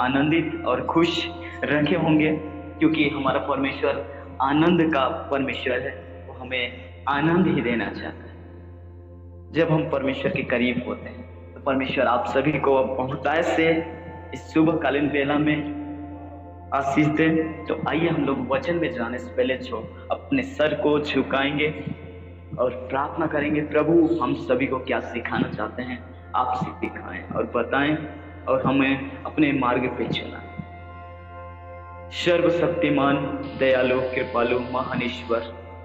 आनंदित और खुश रखे होंगे, क्योंकि हमारा परमेश्वर आनंद का परमेश्वर है। वो हमें आनंद ही देना चाहता है। जब हम परमेश्वर के करीब होते हैं तो परमेश्वर आप सभी को बहुतायत से इस शुभकालीन बेला में आशीष दे। तो आइए हम लोग वचन में जाने से पहले जो अपने सर को झुकाएंगे और प्रार्थना करेंगे, प्रभु हम सभी को क्या सिखाना चाहते हैं आप सिखाएं और बताएं और हमें अपने मार्ग पे चलाएं। सर्वशक्तिमान, दयालु, कृपालु, महान ईश्वर,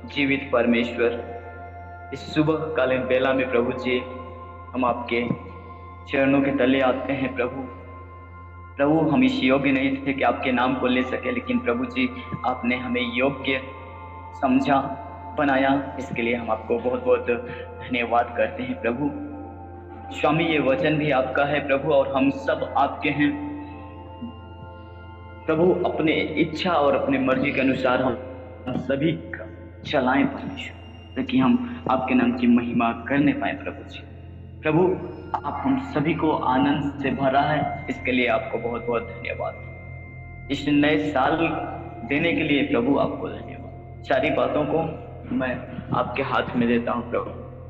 जीवित परमेश्वर, इस सुबह कालीन बेला में प्रभु जी हम आपके चरणों के तले आते हैं। प्रभु हम इस योग्य नहीं थे कि आपके नाम को ले सके, लेकिन प्रभु जी आपने हमें योग्य समझा, बनाया। इसके लिए हम आपको बहुत बहुत धन्यवाद करते हैं प्रभु। स्वामी ये वचन भी आपका है प्रभु और हम सब आपके हैं प्रभु। अपने इच्छा और अपने मर्जी के अनुसार हम सभी का चलाएं परमेश्वर, ताकि हम आपके नाम की महिमा करने पाए प्रभु जी। प्रभु आप हम सभी को आनंद से भरा है, इसके लिए आपको बहुत बहुत धन्यवाद। इस नए साल देने के लिए प्रभु आपको धन्यवाद। सारी बातों को मैं आपके हाथ में देता हूँ प्रभु,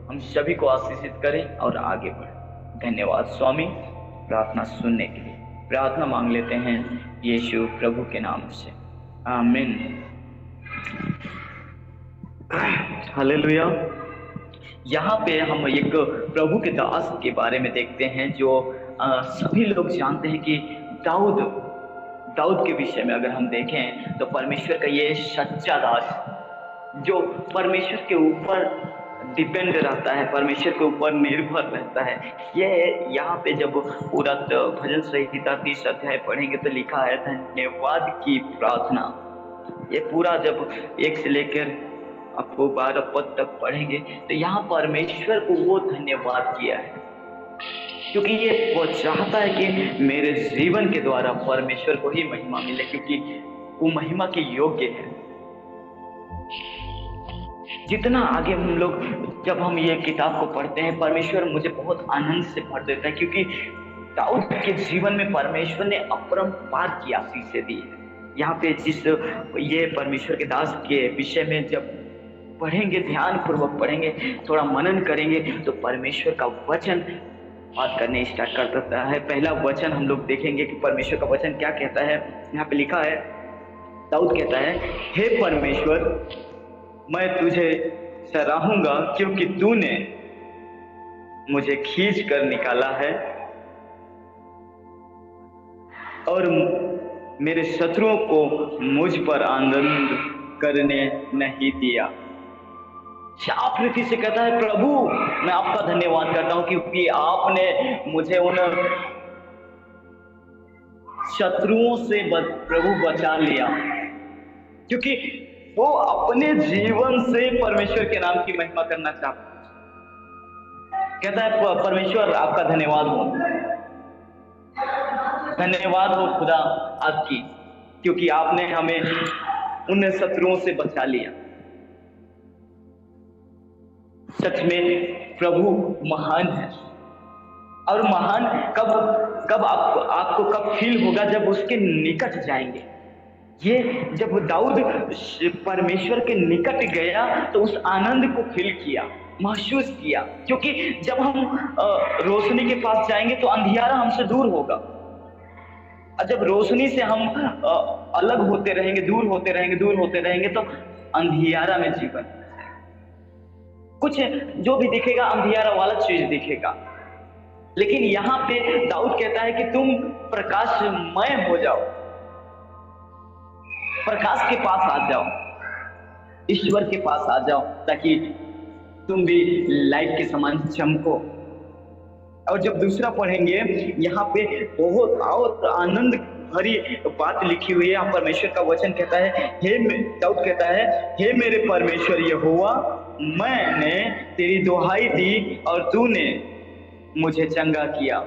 हम सभी को आशीषित करें और आगे बढ़ें। धन्यवाद स्वामी प्रार्थना सुनने के लिए। प्रार्थना मांग लेते हैं यीशु प्रभु के नाम से, आमीन। हालेलुया। यहाँ पे हम एक प्रभु के दास के बारे में देखते हैं जो सभी लोग जानते हैं कि दाऊद के विषय में अगर हम देखें तो परमेश्वर का ये सच्चा दास जो परमेश्वर के ऊपर डिपेंड रहता है, परमेश्वर के ऊपर निर्भर रहता है। ये यहाँ पे जब पूरा भजन संहिता 30 अध्याय पढ़ेंगे तो लिखा है धन्यवाद की प्रार्थना। ये पूरा जब 1 से लेकर आपको 12 पद तक पढ़ेंगे तो यहाँ परमेश्वर को वो धन्यवाद किया है, क्योंकि ये वो चाहता है कि मेरे जीवन के द्वारा परमेश्वर को ही महिमा मिले, क्योंकि वो महिमा के योग्य है। जितना आगे हम लोग जब हम ये किताब को पढ़ते हैं, परमेश्वर मुझे बहुत आनंद से भर देता है, क्योंकि दाऊद के जीवन में परमेश्वर ने अपरंपार की आशीष दी है। यहाँ पे जिस ये परमेश्वर के दास के विषय में जब पढ़ेंगे, ध्यान पूर्वक पढ़ेंगे, थोड़ा मनन करेंगे तो परमेश्वर का वचन बात करने स्टार्ट कर देता है। पहला वचन हम लोग देखेंगे कि परमेश्वर का वचन क्या कहता है। यहाँ पे लिखा है, दाऊद कहता है, हे परमेश्वर मैं तुझे सराहूंगा क्योंकि तूने मुझे खींच कर निकाला है और मेरे शत्रुओं को मुझ पर आनंद करने नहीं दिया। साफ रीति से कहता है, प्रभु मैं आपका धन्यवाद करता हूं क्योंकि आपने मुझे उन शत्रुओं से प्रभु बचा लिया, क्योंकवो अपने जीवन से परमेश्वर के नाम की महिमा करना चाहता है। कहता है परमेश्वर आपका धन्यवाद हो, धन्यवाद हो खुदा आपकी, क्योंकि आपने हमें उन शत्रुओं से बचा लिया। सच में प्रभु महान है, और महान कब आपको कब फील होगा, जब उसके निकट जाएंगे। ये जब दाऊद परमेश्वर के निकट गया तो उस आनंद को फील किया, महसूस किया, क्योंकि जब हम रोशनी के पास जाएंगे तो अंधियारा हमसे दूर होगा, और जब रोशनी से हम अलग होते रहेंगे, दूर होते रहेंगे तो अंधियारा में जीवन कुछ जो भी दिखेगा अंधियारा वाला चीज दिखेगा। लेकिन यहाँ पे दाऊद कहता है कि तुम प्रकाशमय हो जाओ, प्रकाश के पास आ जाओ, ईश्वर के पास आ जाओ, ताकि तुम भी लाइट के समान चमको। और जब दूसरा पढ़ेंगे यहाँ पे बहुत और आनंद भरी बात लिखी हुई है। यहाँ परमेश्वर का वचन कहता है, दाऊद कहता है, हे मेरे परमेश्वर यहोवा मैंने तेरी दुहाई दी और तूने मुझे चंगा किया।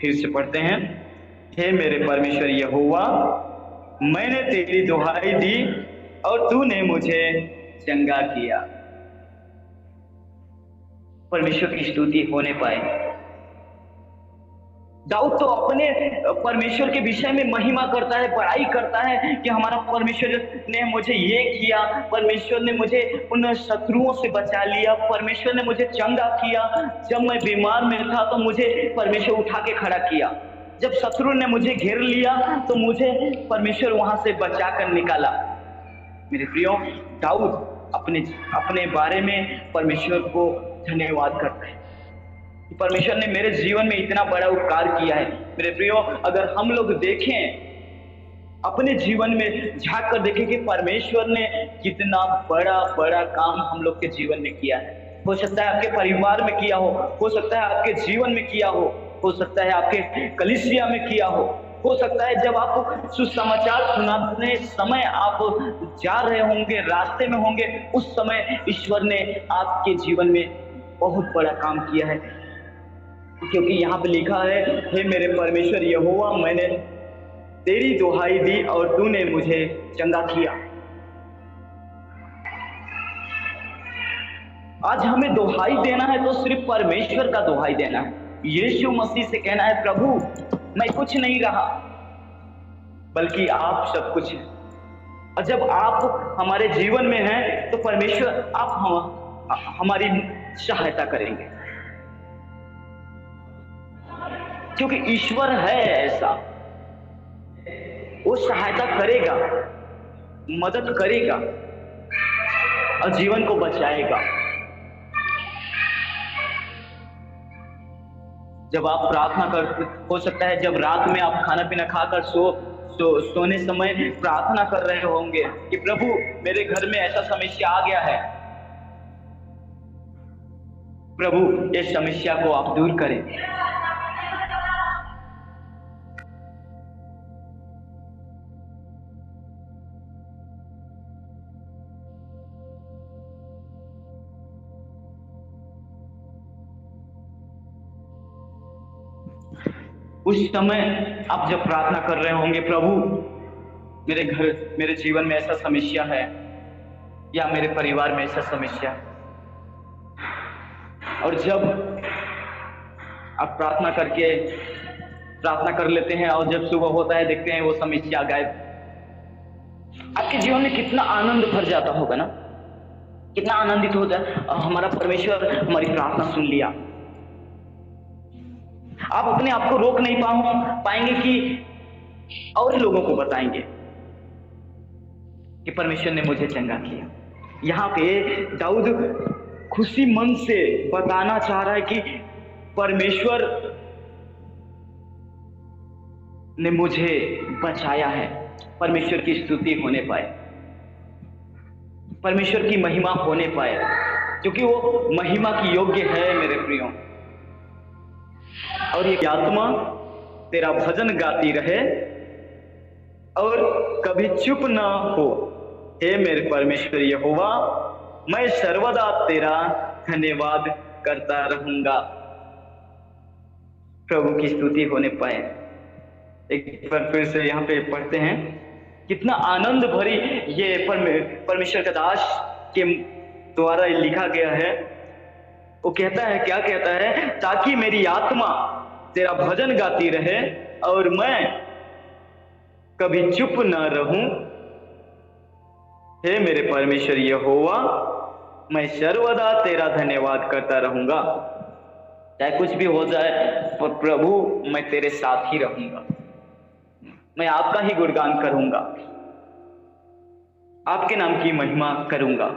फिर से पढ़ते हैं, हे मेरे परमेश्वर यहोवा मैंने तेरी दुहाई दी और तूने मुझे चंगा किया। परमेश्वर की स्तुति होने पाए। दाऊद तो अपने परमेश्वर के विषय में महिमा करता है, बड़ाई करता है कि हमारा परमेश्वर ने मुझे ये किया, परमेश्वर ने मुझे उन शत्रुओं से बचा लिया, परमेश्वर ने मुझे चंगा किया, जब मैं बीमार में था तो मुझे परमेश्वर उठा के खड़ा किया, जब शत्रु ने मुझे घेर लिया तो मुझे परमेश्वर वहां से बचा कर निकाला। मेरे प्रियो, दाऊद अपने अपने बारे में परमेश्वर को धन्यवाद करता है कि परमेश्वर ने मेरे जीवन में इतना बड़ा उपकार किया है। मेरे प्रियो, अगर हम लोग देखें, अपने जीवन में झांक कर देखें कि परमेश्वर ने कितना बड़ा बड़ा काम हम लोग के जीवन में किया है। हो सकता है आपके परिवार में किया हो सकता है आपके जीवन में किया हो सकता है आपके कलीसिया में किया हो सकता है जब आप सुसमाचार सुनाने समय आप जा रहे होंगे, रास्ते में होंगे, उस समय ईश्वर ने आपके जीवन में बहुत बड़ा काम किया है। क्योंकि यहाँ पे लिखा है, हे मेरे परमेश्वर यहोवा, मैंने तेरी दुहाई दी और तूने मुझे चंगा किया। आज हमें दुहाई देना है तो सिर्फ परमेश्वर का दुहाई देना है, यीशु मसीह से कहना है, प्रभु मैं कुछ नहीं रहा बल्कि आप सब कुछ हैं। और जब आप हमारे जीवन में हैं तो परमेश्वर आप हमारी सहायता करेंगे, क्योंकि ईश्वर है ऐसा, वो सहायता करेगा, मदद करेगा और जीवन को बचाएगा। जब आप प्रार्थना कर, हो सकता है जब रात में आप खाना पीना खाकर सोने समय प्रार्थना कर रहे होंगे कि प्रभु मेरे घर में ऐसा समस्या आ गया है, प्रभु इस समस्या को आप दूर करें। उस समय आप जब प्रार्थना कर रहे होंगे, प्रभु मेरे जीवन में ऐसा समस्या है या मेरे परिवार में ऐसा समस्या है, और जब आप प्रार्थना कर लेते हैं और जब सुबह होता है देखते हैं वो समस्या गायब, आपके जीवन में कितना आनंद भर जाता होगा ना, कितना आनंदित होता है, हमारा परमेश्वर हमारी प्रार्थना सुन लिया। आप अपने आप को रोक नहीं पाएंगे कि और लोगों को बताएंगे कि परमेश्वर ने मुझे चंगा किया। यहाँ पे दाऊद खुशी मन से बताना चाह रहा है कि परमेश्वर ने मुझे बचाया है। परमेश्वर की स्तुति होने पाए, परमेश्वर की महिमा होने पाए, क्योंकि वो महिमा की योग्य है मेरे प्रियो। और ये आत्मा तेरा भजन गाती रहे और कभी चुप ना हो, हे मेरे परमेश्वर यहोवा, मैं सर्वदा तेरा धन्यवाद करता रहूंगा। प्रभु की स्तुति होने पाए। एक बार फिर से यहाँ पे पढ़ते हैं, कितना आनंद भरी ये परमेश्वर का दास के द्वारा लिखा गया है। वो कहता है, क्या कहता है, ताकि मेरी आत्मा तेरा भजन गाती रहे और मैं कभी चुप ना रहूं, हे मेरे परमेश्वर यहोवा, मैं सर्वदा तेरा धन्यवाद करता रहूंगा। चाहे कुछ भी हो जाए, पर प्रभु मैं तेरे साथ ही रहूंगा, मैं आपका ही गुणगान करूंगा, आपके नाम की महिमा करूंगा।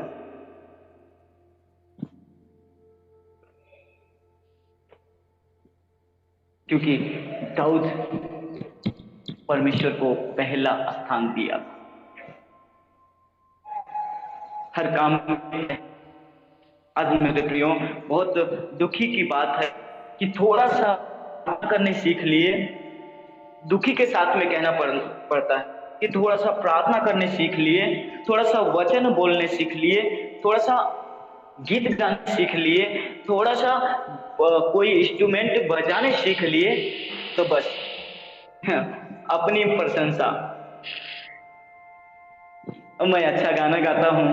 क्योंकि दाऊद परमेश्वर को पहला स्थान दिया हर काम में। आज मेरे प्रियो, बहुत दुखी की बात है कि थोड़ा सा करने सीख लिए, दुखी के साथ में कहना पड़ता है कि थोड़ा सा प्रार्थना करने सीख लिए, थोड़ा सा वचन बोलने सीख लिए, थोड़ा सा गीत गाने सीख लिए, थोड़ा सा कोई इंस्ट्रूमेंट बजाने सीख लिए, तो बस अपनी प्रशंसा, मैं अच्छा गाना गाता हूँ,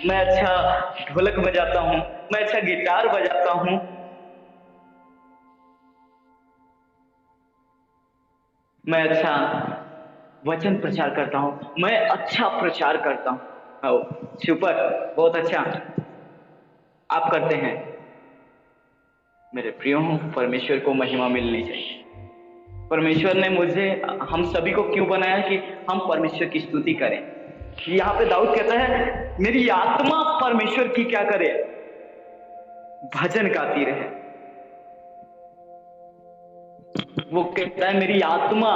मैं अच्छा ढोलक बजाता हूँ, मैं अच्छा गिटार बजाता हूँ, मैं अच्छा वचन प्रचार करता हूँ, मैं अच्छा प्रचार करता हूँ। सुपर, बहुत अच्छा आप करते हैं। मेरे प्रियो हूँ, परमेश्वर को महिमा मिलनी चाहिए। परमेश्वर ने मुझे, हम सभी को क्यों बनाया कि हम परमेश्वर की स्तुति करें। यहाँ पे दाऊद कहता है मेरी आत्मा परमेश्वर की क्या करे, भजन गाती रहे। वो कहता है मेरी आत्मा,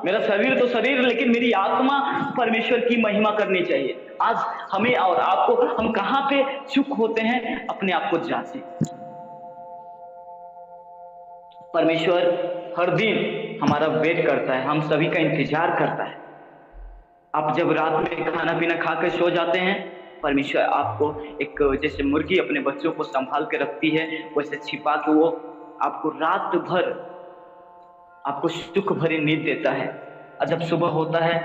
मेरा शरीर तो शरीर, लेकिन मेरी आत्मा परमेश्वर की महिमा करनी चाहिए। आज हमें और आपको, हम कहाँ पे चूक होते हैं, अपने आप को जांचें। परमेश्वर हर दिन हमारा वेट करता है, हम सभी का इंतजार करता है। आप जब रात में खाना पीना खाकर सो जाते हैं, परमेश्वर आपको एक, जैसे मुर्गी अपने बच्चों को संभाल के रखती है, वैसे छिपा के वो आपको रात भर आपको सुख भरी नींद देता है। और जब सुबह होता है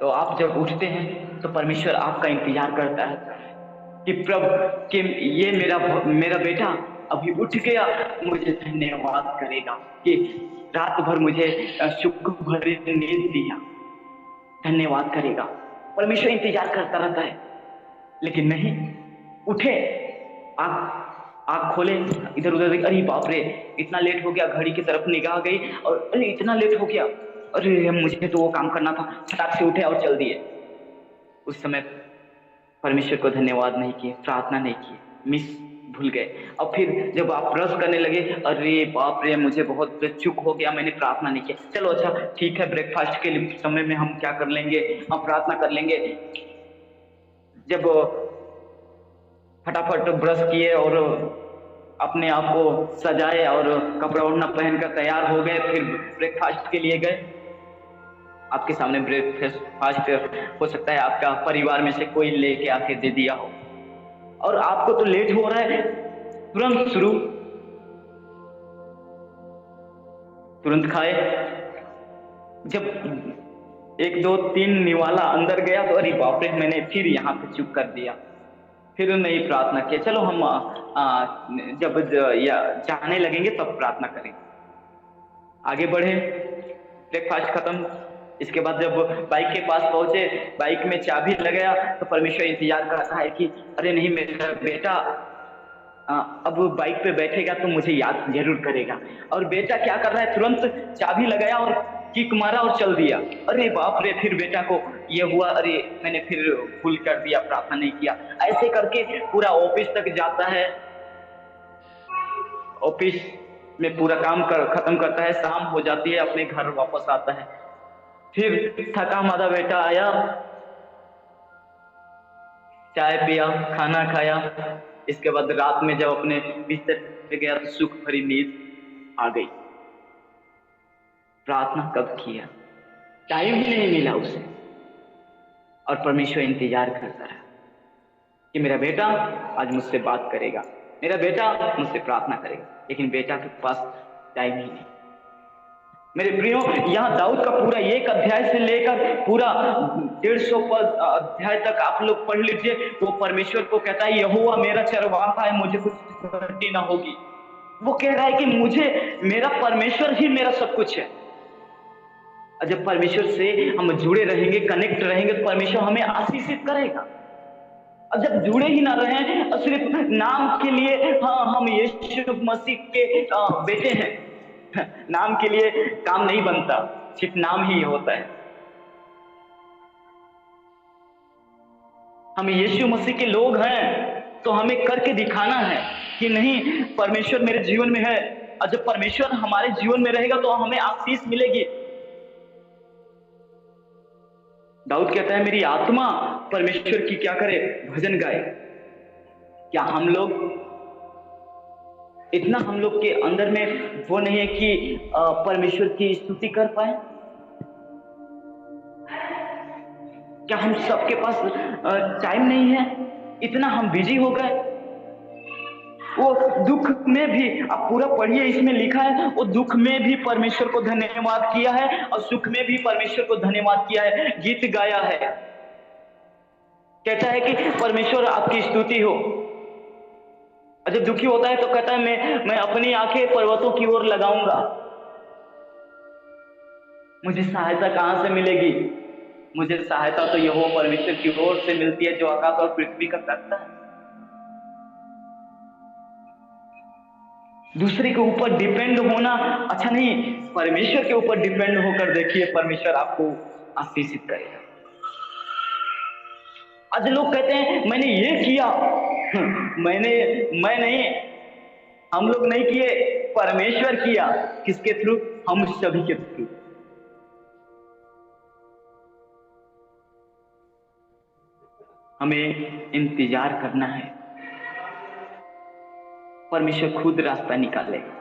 तो आप जब उठते हैं तो परमेश्वर आपका इंतजार करता है कि प्रभु, कि ये मेरा बेटा अभी उठ गया, मुझे धन्यवाद करेगा कि रात भर मुझे सुख भरी नींद दिया, धन्यवाद करेगा। परमेश्वर इंतजार करता रहता है। लेकिन नहीं, उठे, आँख खोले, इधर उधर देख, अरे बाप रे इतना लेट हो गया, घड़ी की तरफ निगाह गई और अरे इतना लेट हो गया, अरे मुझे तो वो काम करना था, फटाक से उठे और चल दिए। उस समय परमेश्वर को धन्यवाद नहीं किए, प्रार्थना नहीं किए, भूल गए। और फिर जब आप ब्रश करने लगे, अरे बाप रे मुझे बहुत चूक हो गया, मैंने प्रार्थना नहीं किया। चलो अच्छा ठीक है, ब्रेकफास्ट के समय में हम क्या कर लेंगे, हम प्रार्थना कर लेंगे। जब फटाफट ब्रश किए और अपने आप को सजाए और कपड़ा ओढ़ना पहनकर तैयार हो गए, फिर ब्रेकफास्ट के लिए गए। आपके सामने ब्रेकफास्ट हो सकता है आपका परिवार में से कोई लेके आके दे दिया हो, और आपको तो लेट हो रहा है, तुरंत शुरू, तुरंत खाए। जब 1 2 3 निवाला अंदर गया तो अरे बाप रे मैंने फिर यहाँ पे चुप कर दिया, फिर नहीं प्रार्थना किया। चलो हम जब जाने लगेंगे तब प्रार्थना करेंगे। आगे बढ़े, ब्रेकफास्ट खत्म। इसके बाद जब बाइक के पास पहुंचे, बाइक में चाबी लगाया तो परमेश्वर इंतजार कर रहा है कि अरे नहीं मेरा बेटा अब बाइक पे बैठेगा तो मुझे याद जरूर करेगा। और बेटा क्या कर रहा है, तुरंत चाबी लगाया और किक मारा और चल दिया। अरे बाप रे, फिर बेटा को ये हुआ, अरे मैंने फिर भूल कर दिया, प्रार्थना नहीं किया। ऐसे करके पूरा ऑफिस तक जाता है, ऑफिस में पूरा काम खत्म करता है, शाम हो जाती है, अपने घर वापस आता है। फिर थका मादा बेटा आया, चाय पिया, खाना खाया। इसके बाद रात में जब अपने बिस्तर पे गया तो सुख भरी नींद आ गई। प्रार्थना कब किया, टाइम ही नहीं मिला उसे। और परमेश्वर इंतजार करता रहा कि मेरा बेटा आज मुझसे बात करेगा, मेरा बेटा मुझसे प्रार्थना करेगा, लेकिन बेटा के पास टाइम ही नहीं। मेरे प्रियो, यहाँ दाऊद का पूरा 1 अध्याय से लेकर पूरा 150 अध्याय तक आप लोग पढ़ लीजिए। वो परमेश्वर को कहता है यहोवा मेरा चरवाहा है, मुझे कुछ घटी ना होगी। वो कह रहा है कि मुझे मेरा परमेश्वर ही मेरा सब कुछ है। और जब परमेश्वर से हम जुड़े रहेंगे, कनेक्ट रहेंगे, तो परमेश्वर हमें आशीषित करेगा। और जब जुड़े ही ना रहें, सिर्फ नाम के लिए, हाँ हम यीशु मसीह के बेटे हैं, नाम के लिए काम नहीं बनता, सिर्फ नाम ही होता है। हम यीशु मसीह के लोग हैं तो हमें करके दिखाना है कि नहीं परमेश्वर मेरे जीवन में है। और जब परमेश्वर हमारे जीवन में रहेगा तो हमें आशीष मिलेगी। दाऊद कहता है मेरी आत्मा परमेश्वर की क्या करे, भजन गाए। क्या हम लोग इतना, हम लोग के अंदर में वो नहीं है कि परमेश्वर की स्तुति कर पाए? क्या हम सबके पास टाइम नहीं है? इतना हम बिजी हो गए। वो दुख में भी, आप पूरा पढ़िए, इसमें लिखा है वो दुख में भी परमेश्वर को धन्यवाद किया है और सुख में भी परमेश्वर को धन्यवाद किया है, गीत गाया है। कहता है कि परमेश्वर आपकी स्तुति हो। जब दुखी होता है तो कहता है मैं अपनी आंखें पर्वतों की ओर लगाऊंगा। मुझे सहायता कहाँ से मिलेगी? मुझे सहायता तो यहोवा परमेश्वर की ओर से मिलती है, जो आकाश और पृथ्वी का करता है। दूसरे के ऊपर डिपेंड होना अच्छा नहीं, परमेश्वर के ऊपर डिपेंड होकर देखिए, परमेश्वर आपको आशीषित करेगा। आज लोग कहते हैं मैंने ये किया, मैं नहीं, हम लोग नहीं किए, परमेश्वर किया। किसके थ्रू? हम सभी के थ्रू। हमें इंतजार करना है, परमेश्वर खुद रास्ता निकालेगा।